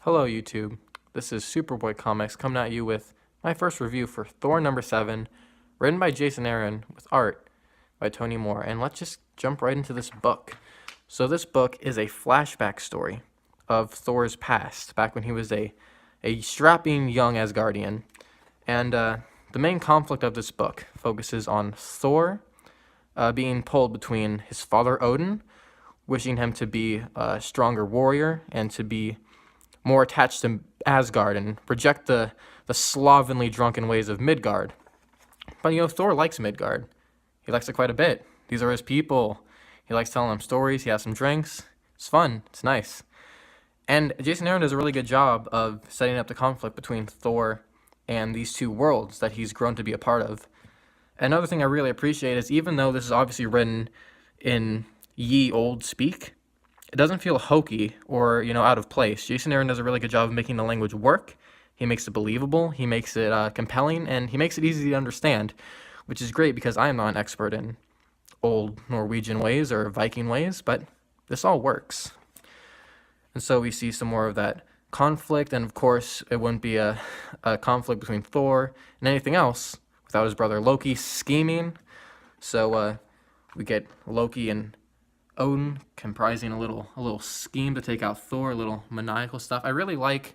Hello YouTube, this is SuperBoi Comics coming at you with my first review for Thor number 7, written by Jason Aaron with art by Tony Moore, and let's just jump right into this book. So this book is a flashback story of Thor's past, back when he was a strapping young Asgardian, and the main conflict of this book focuses on Thor being pulled between his father Odin, wishing him to be a stronger warrior and to be more attached to Asgard and reject the slovenly, drunken ways of Midgard. But Thor likes Midgard. He likes it quite a bit. These are his people. He likes telling them stories. He has some drinks. It's fun. It's nice. And Jason Aaron does a really good job of setting up the conflict between Thor and these two worlds that he's grown to be a part of. Another thing I really appreciate is, even though this is obviously written in ye old speak, it doesn't feel hokey or, out of place. Jason Aaron does a really good job of making the language work. He makes it believable, he makes it compelling, and he makes it easy to understand, which is great because I am not an expert in old Norwegian ways or Viking ways, but this all works. And so we see some more of that conflict, and of course, it wouldn't be a conflict between Thor and anything else without his brother Loki scheming. So we get Loki and Odin comprising a little scheme to take out Thor, a little maniacal stuff. I really like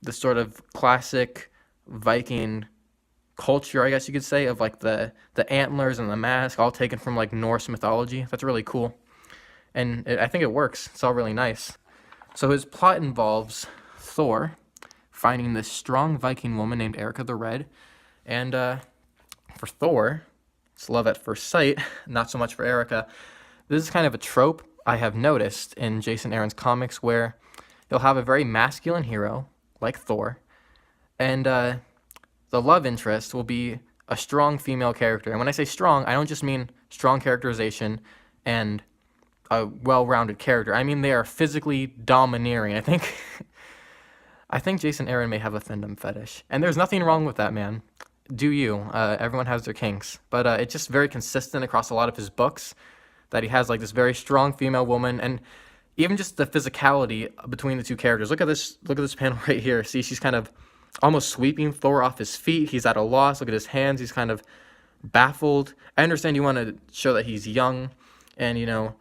the sort of classic Viking culture, I guess you could say, of like the antlers and the mask, all taken from like Norse mythology. That's really cool, and I think it works. It's all really nice. So his plot involves Thor finding this strong Viking woman named Erica the Red, and for Thor, it's love at first sight. Not so much for Erica. This is kind of a trope I have noticed in Jason Aaron's comics, where he'll have a very masculine hero, like Thor, and the love interest will be a strong female character. And when I say strong, I don't just mean strong characterization and a well-rounded character. I mean they are physically domineering. I think Jason Aaron may have a fandom fetish, and there's nothing wrong with that, man. Do you? Everyone has their kinks, but it's just very consistent across a lot of his books that he has like this very strong female woman, and even just the physicality between the two characters. Look at this panel right here. See, she's kind of almost sweeping Thor off his feet. He's at a loss. Look at his hands. He's kind of baffled. I understand you want to show that he's young and,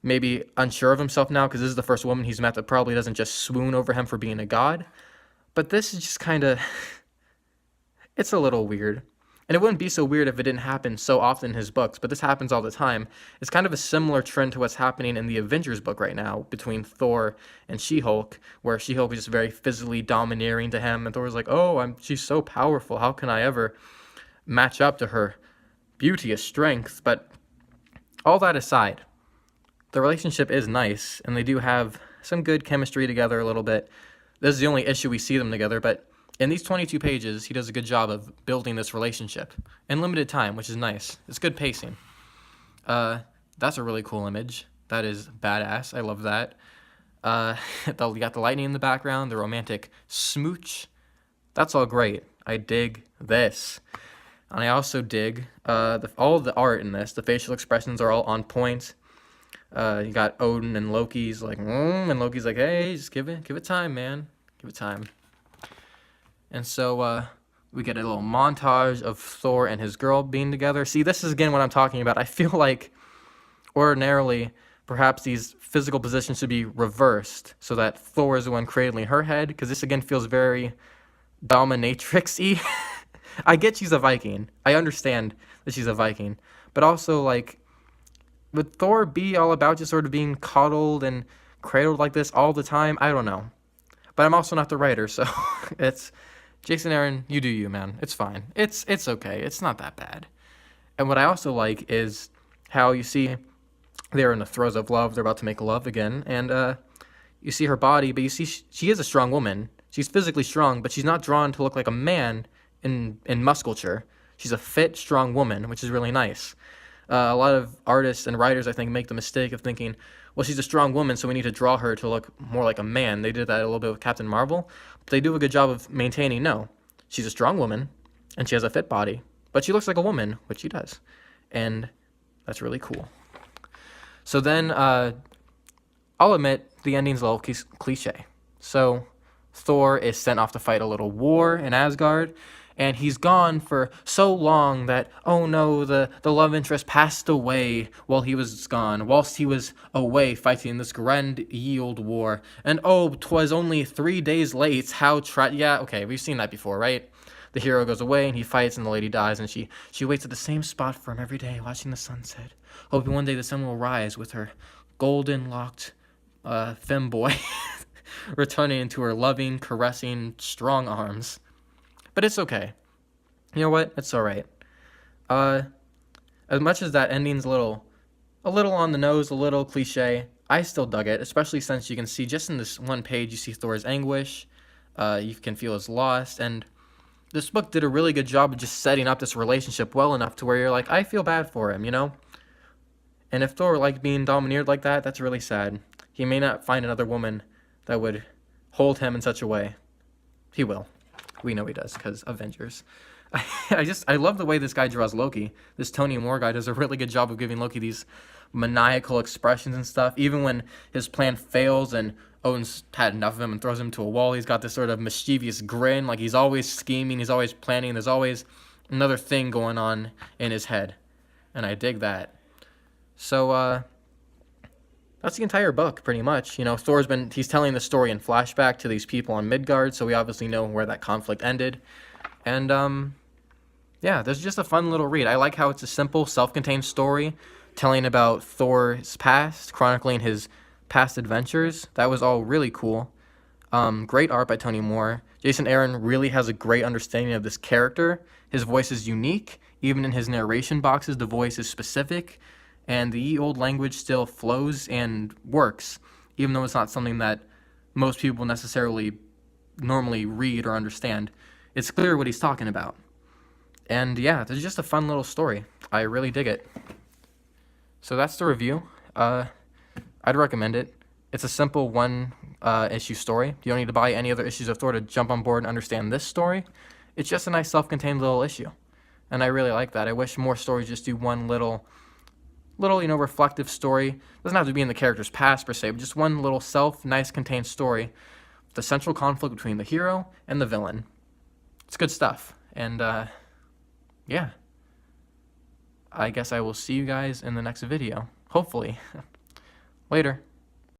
maybe unsure of himself now, because this is the first woman he's met that probably doesn't just swoon over him for being a god. But this is just kind of, it's a little weird. And it wouldn't be so weird if it didn't happen so often in his books, but this happens all the time. It's kind of a similar trend to what's happening in the Avengers book right now between Thor and She-Hulk, where She-Hulk is just very physically domineering to him, and Thor's like, oh, she's so powerful, how can I ever match up to her beauteous strength? But all that aside, the relationship is nice, and they do have some good chemistry together a little bit. This is the only issue we see them together, but in these 22 pages, he does a good job of building this relationship in limited time, which is nice. It's good pacing. That's a really cool image. That is badass. I love that. You got the lightning in the background, the romantic smooch. That's all great. I dig this. And I also dig all of the art in this. The facial expressions are all on point. You got Odin and Loki's like, and Loki's like, hey, just give it time, man. Give it time. And so we get a little montage of Thor and his girl being together. See, this is again what I'm talking about. I feel like ordinarily perhaps these physical positions should be reversed so that Thor is the one cradling her head, because this again feels very dominatrix-y. I get she's a Viking. I understand that she's a Viking. But also, like, would Thor be all about just sort of being coddled and cradled like this all the time? I don't know. But I'm also not the writer, so it's... Jason Aaron, you do you, man. It's fine. It's okay. It's not that bad. And what I also like is how you see they're in the throes of love. They're about to make love again. And you see her body, but you see she is a strong woman. She's physically strong, but she's not drawn to look like a man in musculature. She's a fit, strong woman, which is really nice. A lot of artists and writers, I think, make the mistake of thinking, well, she's a strong woman, so we need to draw her to look more like a man. They did that a little bit with Captain Marvel, but they do a good job of maintaining, no, she's a strong woman, and she has a fit body, but she looks like a woman, which she does, and that's really cool. So then, I'll admit, the ending's a little cliche. So Thor is sent off to fight a little war in Asgard, and he's gone for so long that, oh no, the love interest passed away while he was gone, whilst he was away fighting this grand ye old war. And oh, 'twas only 3 days late, how yeah, okay, we've seen that before, right? The hero goes away and he fights and the lady dies, and she waits at the same spot for him every day, watching the sunset, hoping one day the sun will rise with her golden-locked femboy returning into her loving, caressing, strong arms. But it's okay. You know what? It's alright. As much as that ending's a little on the nose, a little cliche, I still dug it, especially since you can see just in this one page, you see Thor's anguish, you can feel his loss, and this book did a really good job of just setting up this relationship well enough to where you're like, I feel bad for him, you know? And if Thor liked being domineered like that, that's really sad. He may not find another woman that would hold him in such a way. He will. We know he does, because Avengers. I love the way this guy draws Loki. This Tony Moore guy does a really good job of giving Loki these maniacal expressions and stuff. Even when his plan fails and Odin's had enough of him and throws him to a wall, he's got this sort of mischievous grin, like he's always scheming, he's always planning, there's always another thing going on in his head. And I dig that. So, that's the entire book, pretty much. You know, he's telling the story in flashback to these people on Midgard, so we obviously know where that conflict ended. And, yeah, this is just a fun little read. I like how it's a simple, self-contained story telling about Thor's past, chronicling his past adventures. That was all really cool. Great art by Tony Moore. Jason Aaron really has a great understanding of this character. His voice is unique. Even in his narration boxes, the voice is specific. And the ye old language still flows and works, even though it's not something that most people necessarily normally read or understand. It's clear what he's talking about. And yeah, this is just a fun little story. I really dig it. So that's the review. I'd recommend it. It's a simple one issue story. You don't need to buy any other issues of Thor to jump on board and understand this story. It's just a nice self-contained little issue. And I really like that. I wish more stories just do one little, you know, reflective story. It doesn't have to be in the character's past per se, but just one little nice contained story. The central conflict between the hero and the villain. It's good stuff. And yeah. I guess I will see you guys in the next video. Hopefully. Later.